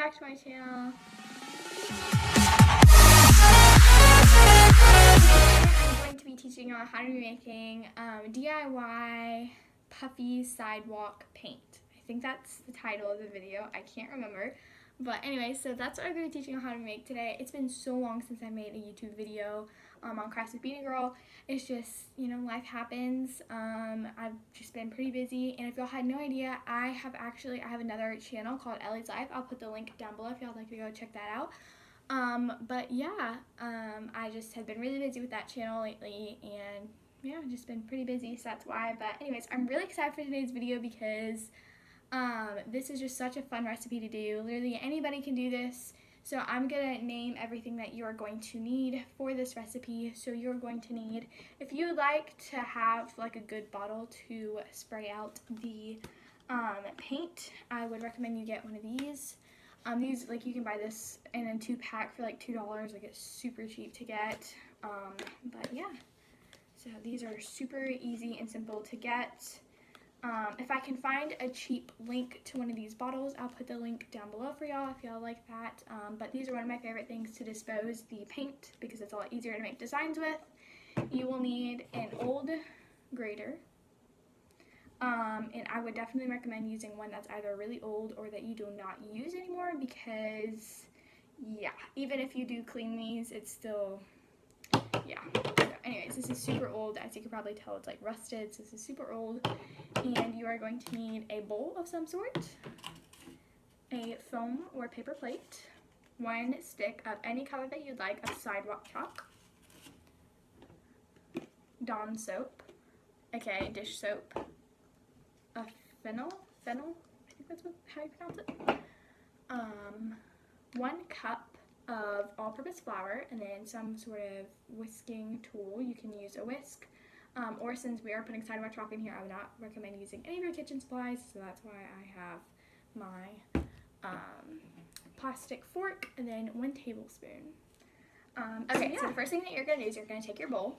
back to my channel. I'm going to be teaching you how to be making DIY Puffy Sidewalk paint. I think that's the title of the video. I can't remember. But anyway, so that's what I'm going to be teaching you how to make today. It's been so long since I made a YouTube video on Crafts with Beanie Girl. It's just, you know, life happens. I've just been pretty busy, and if y'all had no idea, I have another channel called Ellie's Life. I'll put the link down below if y'all like to go check that out. But yeah, I just have been really busy with that channel lately, and yeah, just been pretty busy, so that's why. But anyways, I'm really excited for today's video because this is just such a fun recipe to do. Literally anybody can do this. So I'm gonna name everything that you are going to need for this recipe. So you're going to need, if you like to have like a good bottle to spray out the paint, I would recommend you get one of these. These, like, you can buy this in a 2-pack for like $2. Like, it's super cheap to get. But yeah, so these are super easy and simple to get. If I can find a cheap link to one of these bottles, I'll put the link down below for y'all if y'all like that. But these are one of my favorite things to dispose the paint because it's a lot easier to make designs with. You will need an old grater. And I would definitely recommend using one that's either really old or that you do not use anymore because, yeah, even if you do clean these, it's still, yeah. So anyways, this is super old. As you can probably tell, it's like rusted, so this is super old. And you are going to need a bowl of some sort, a foam or paper plate, 1 stick of any color that you'd like of Sidewalk chalk, Dawn soap, aka dish soap, a fennel, I think that's how you pronounce it, 1 cup of all-purpose flour, and then some sort of whisking tool. You can use a whisk, or since we are putting Sidewalk chalk in here, I would not recommend using any of your kitchen supplies, so that's why I have my plastic fork, and then 1 tablespoon. Okay, so the first thing that you're going to do is you're going to take your bowl,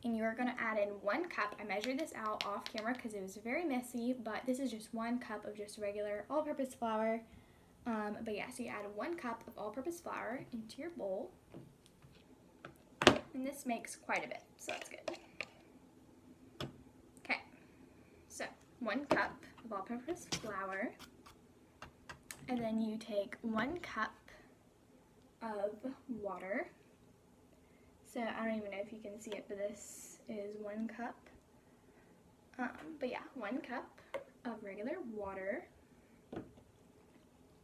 and you're going to add in 1 cup. I measured this out off camera because it was very messy, but this is just 1 cup of just regular all-purpose flour. But yeah, so you add 1 cup of all-purpose flour into your bowl, and this makes quite a bit, so that's good. Okay, so 1 cup of all-purpose flour, and then you take 1 cup of water. So I don't even know if you can see it, but this is 1 cup. But yeah, 1 cup of regular water.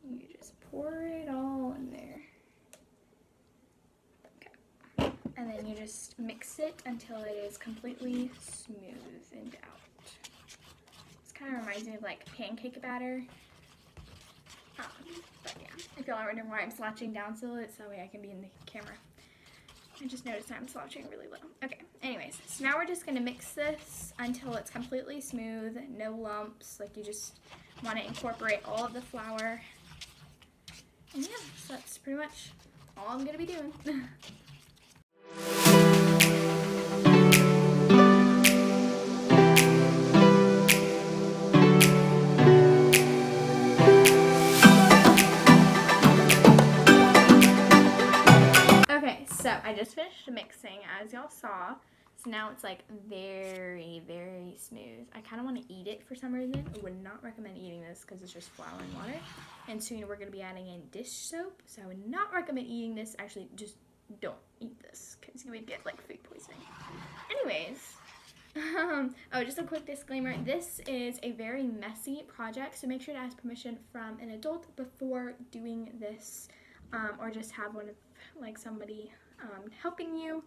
You just pour it all in there. Okay. And then you just mix it until it is completely smoothed out. This kind of reminds me of like pancake batter. But yeah, if y'all are wondering why I'm slouching down so it's that way I can be in the camera. I just noticed I'm slouching really low. Okay, anyways, so now we're just going to mix this until it's completely smooth, no lumps. Like, you just want to incorporate all of the flour. And yeah, so that's pretty much all I'm going to be doing. So I just finished mixing, as y'all saw. So now it's like very, very smooth. I kind of want to eat it for some reason. I would not recommend eating this because it's just flour and water. And soon we're going to be adding in dish soap. So I would not recommend eating this. Actually, just don't eat this because you would get like food poisoning. Anyways, oh, just a quick disclaimer. This is a very messy project, so make sure to ask permission from an adult before doing this, or just have one of like somebody helping you,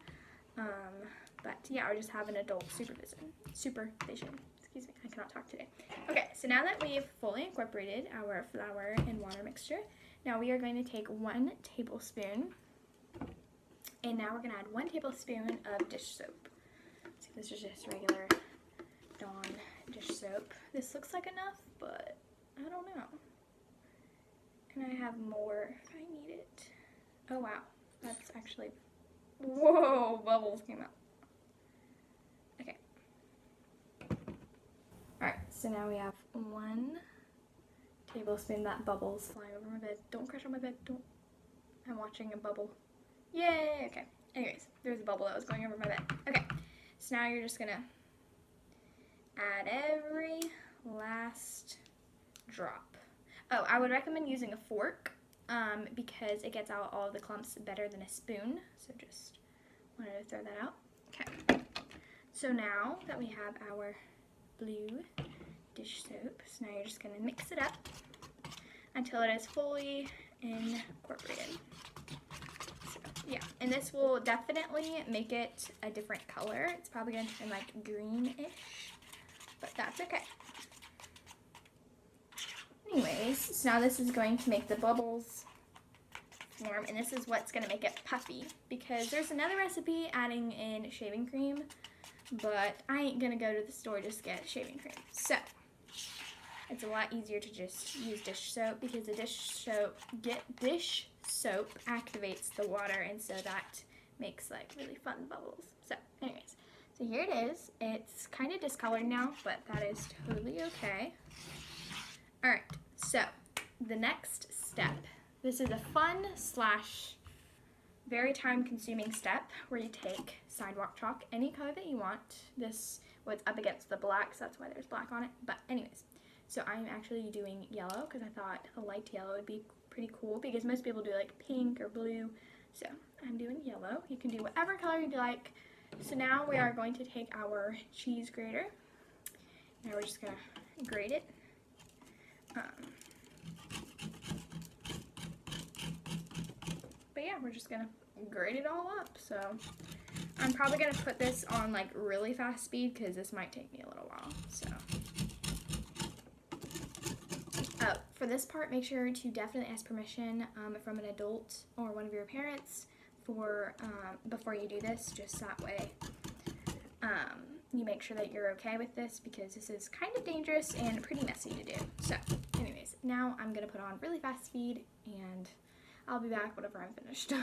but yeah, or just have an adult supervision, excuse me, I cannot talk today. Okay, so now that we've fully incorporated our flour and water mixture, now we are going to take 1 tablespoon, and now we're going to add 1 tablespoon of dish soap. So this is just regular Dawn dish soap. This looks like enough, but I don't know. And I have more if I need it. Oh wow, that's actually, whoa, bubbles came out. Okay. Alright, so now we have 1 tablespoon. That bubble's flying over my bed. Don't crash on my bed. Don't. I'm watching a bubble. Yay! Okay. Anyways, there's a bubble that was going over my bed. Okay. So now you're just gonna add every last drop. Oh, I would recommend using a fork because it gets out all of the clumps better than a spoon. So just wanted to throw that out. Okay. So now that we have our blue dish soap, so now you're just gonna mix it up until it is fully incorporated. So yeah, and this will definitely make it a different color. It's probably gonna turn like greenish, but that's okay. Anyways, so now this is going to make the bubbles form, and this is what's gonna make it puffy, because there's another recipe adding in shaving cream, but I ain't gonna go to the store just get shaving cream. So it's a lot easier to just use dish soap, because the dish soap activates the water, and so that makes like really fun bubbles. So anyways, so here it is. It's kind of discolored now, but that is totally okay. All right, so the next step, this is a fun / very time consuming step where you take Sidewalk chalk, any color that you want. This was up against the black, so that's why there's black on it. But anyways, so I'm actually doing yellow because I thought a light yellow would be pretty cool, because most people do like pink or blue. So I'm doing yellow. You can do whatever color you'd like. So now we are going to take our cheese grater. Now we're just gonna grate it. But yeah, we're just gonna grate it all up. So I'm probably gonna put this on like really fast speed because this might take me a little while. So for this part, make sure to definitely ask permission from an adult or one of your parents for before you do this, just that way you make sure that you're okay with this, because this is kind of dangerous and pretty messy to do. So anyways, now I'm gonna put on really fast speed, and I'll be back whenever I'm finished.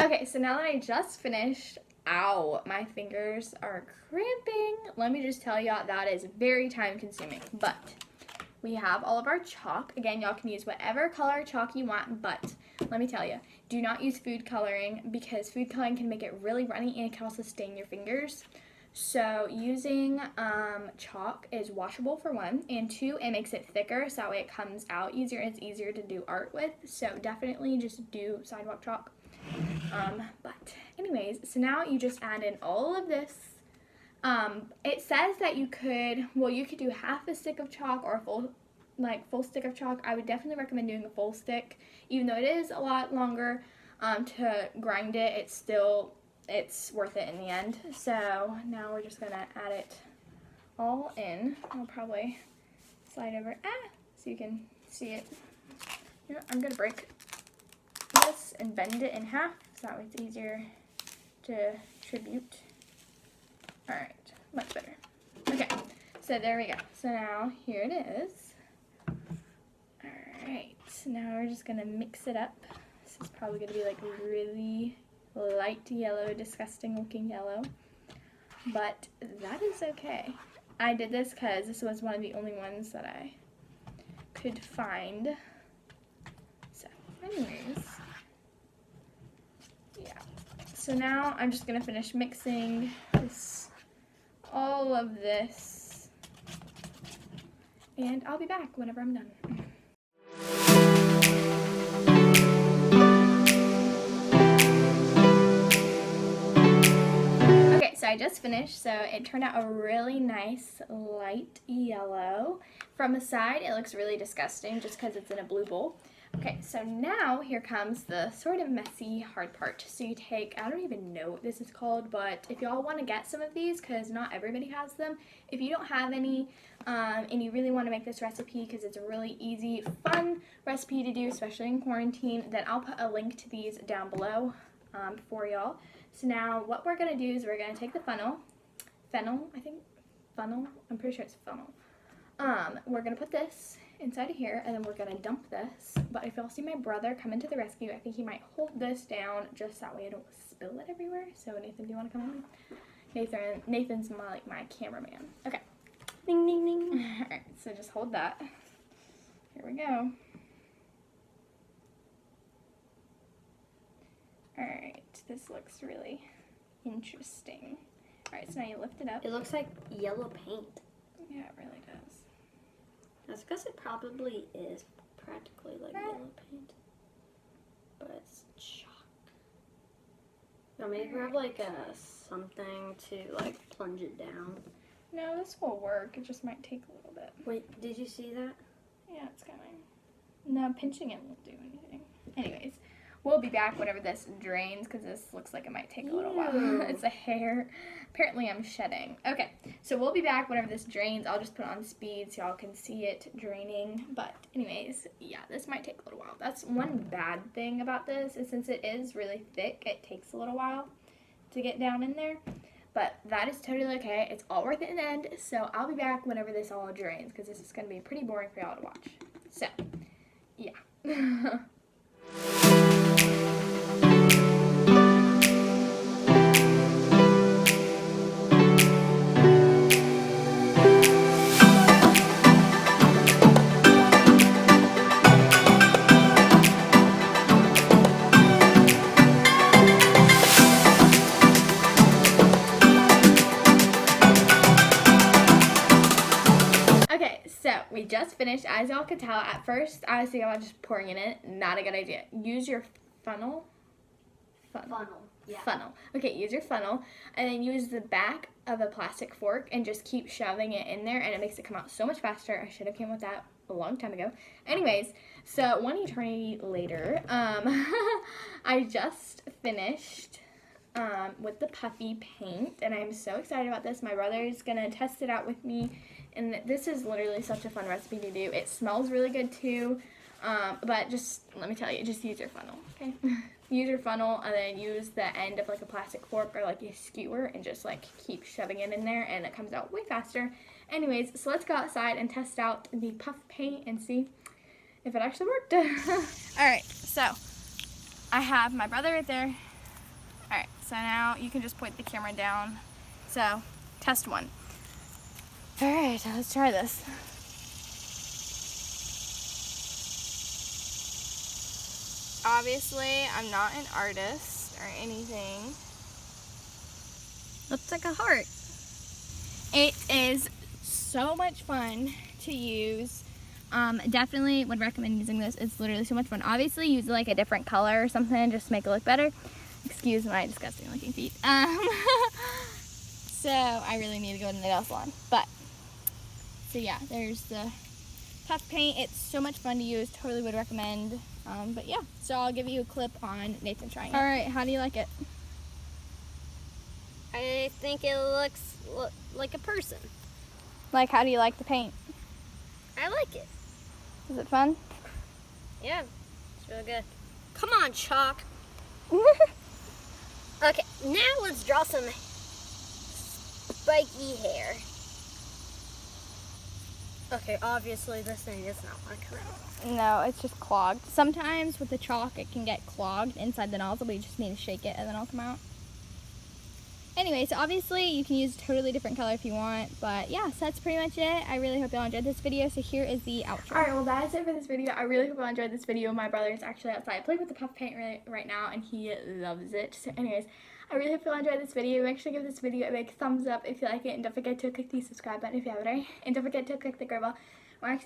Okay, so now that I just finished, ow, my fingers are cramping. Let me just tell y'all, that is very time consuming, but we have all of our chalk. Again, y'all can use whatever color chalk you want, but let me tell you, do not use food coloring, because food coloring can make it really runny and it can also stain your fingers. So using chalk is washable for one, and two, it makes it thicker, so that way it comes out easier and it's easier to do art with. So definitely just do Sidewalk chalk. But anyways, so now you just add in all of this. It says that you could do half a stick of chalk or a full stick of chalk. I would definitely recommend doing a full stick, even though it is a lot longer to grind it. It's worth it in the end. So now we're just gonna add it all in. I'll probably slide over so you can see it. You know, I'm gonna break this and bend it in half, so that way it's easier to distribute. Alright, much better. Okay, so there we go. So now here it is. Alright, so now we're just gonna mix it up. This is probably gonna be like really light yellow, disgusting looking yellow, but that is okay. I did this because this was one of the only ones that I could find. So anyways, yeah, so now I'm just gonna finish mixing all of this, and I'll be back whenever I'm done. Okay, so I just finished, so it turned out a really nice light yellow. From the side, it looks really disgusting just because it's in a blue bowl. Okay, so now here comes the sort of messy hard part. So you take, I don't even know what this is called, but if y'all want to get some of these, because not everybody has them, if you don't have any and you really want to make this recipe because it's a really easy, fun recipe to do, especially in quarantine, then I'll put a link to these down below for y'all. So now what we're going to do is we're going to take the fennel, I'm pretty sure it's fennel. We're going to put this inside of here, and then we're gonna dump this. But if y'all see my brother come into the rescue, I think he might hold this down just that way I don't spill it everywhere. So Nathan, do you want to come with me? Nathan's my cameraman. Okay. Ding ding ding. All right, so just hold that. Here we go. All right, this looks really interesting. All right, so now you lift it up. It looks like yellow paint. Yeah, it really does. That's because it probably is practically like yellow paint. But it's chalk. So maybe grab like something to like plunge it down. No, this will work. It just might take a little bit. Wait, did you see that? Yeah, it's coming. No, pinching it won't do anything. Anyways, we'll be back whenever this drains because this looks like it might take a little while. It's a hair. Apparently I'm shedding. Okay, so we'll be back whenever this drains. I'll just put it on speed so y'all can see it draining. But anyways, yeah, this might take a little while. That's one bad thing about this is since it is really thick, it takes a little while to get down in there. But that is totally okay. It's all worth it in the end. So I'll be back whenever this all drains because this is going to be pretty boring for y'all to watch. So, yeah. We just finished. As y'all could tell, at first I was thinking about just pouring it in. Not a good idea. Use your funnel. Yeah. Funnel. Okay, use your funnel and then use the back of a plastic fork and just keep shoving it in there and it makes it come out so much faster. I should have came with that a long time ago. Anyways, so one eternity later, I just finished with the Puffy paint and I'm so excited about this. My brother is going to test it out with me. And this is literally such a fun recipe to do. It smells really good too. But just, let me tell you, just use your funnel, okay? Use your funnel and then use the end of like a plastic fork or like a skewer and just like keep shoving it in there and it comes out way faster. Anyways, so let's go outside and test out the puff paint and see if it actually worked. Alright, so I have my brother right there. Alright, so now you can just point the camera down. So, test one. Alright, let's try this. Obviously, I'm not an artist or anything. Looks like a heart. It is so much fun to use. Definitely would recommend using this. It's literally so much fun. Obviously, use like a different color or something just to make it look better. Excuse my disgusting looking feet. So, I really need to go to the nail salon. But, so yeah, there's the puff paint. It's so much fun to use. Totally would recommend. But yeah, so I'll give you a clip on Nathan trying it. Alright, how do you like it? I think it looks like a person. Like, how do you like the paint? I like it. Is it fun? Yeah, it's really good. Come on, chalk. Okay, now let's draw some spiky hair. Okay, obviously this thing is not working. No, it's just clogged. Sometimes with the chalk it can get clogged inside the nozzle, but you just need to shake it and then it'll come out. Anyway, so obviously you can use a totally different color if you want, but yeah, so that's pretty much it. I really hope y'all enjoyed this video, so here is the outro. Alright, well that is it for this video. I really hope y'all enjoyed this video. My brother is actually outside playing with the puff paint right now, and he loves it. So anyways, I really hope y'all enjoyed this video. Make sure to give this video a big thumbs up if you like it, and don't forget to click the subscribe button if you haven't already. And don't forget to click the girl bell right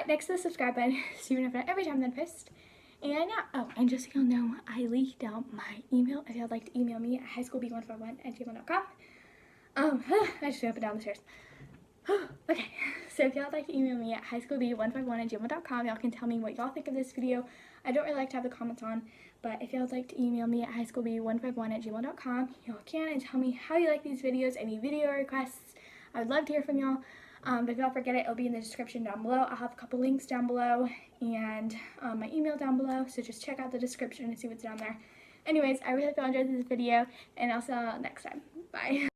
next to the subscribe button so you know every time I post. And yeah, oh, and just so y'all know, I leaked out my email. If y'all like to email me at highschoolb151@gmail.com. I just went up and down the stairs. Okay, so if y'all like to email me at highschoolb151@gmail.com, y'all can tell me what y'all think of this video. I don't really like to have the comments on, but if y'all like to email me at highschoolb151@gmail.com, y'all can, and tell me how you like these videos, any video requests. I would love to hear from y'all. But if y'all forget it, it'll be in the description down below. I'll have a couple links down below and my email down below, so just check out the description and see what's down there. Anyways, I really hope y'all enjoyed this video, and I'll see y'all next time. Bye.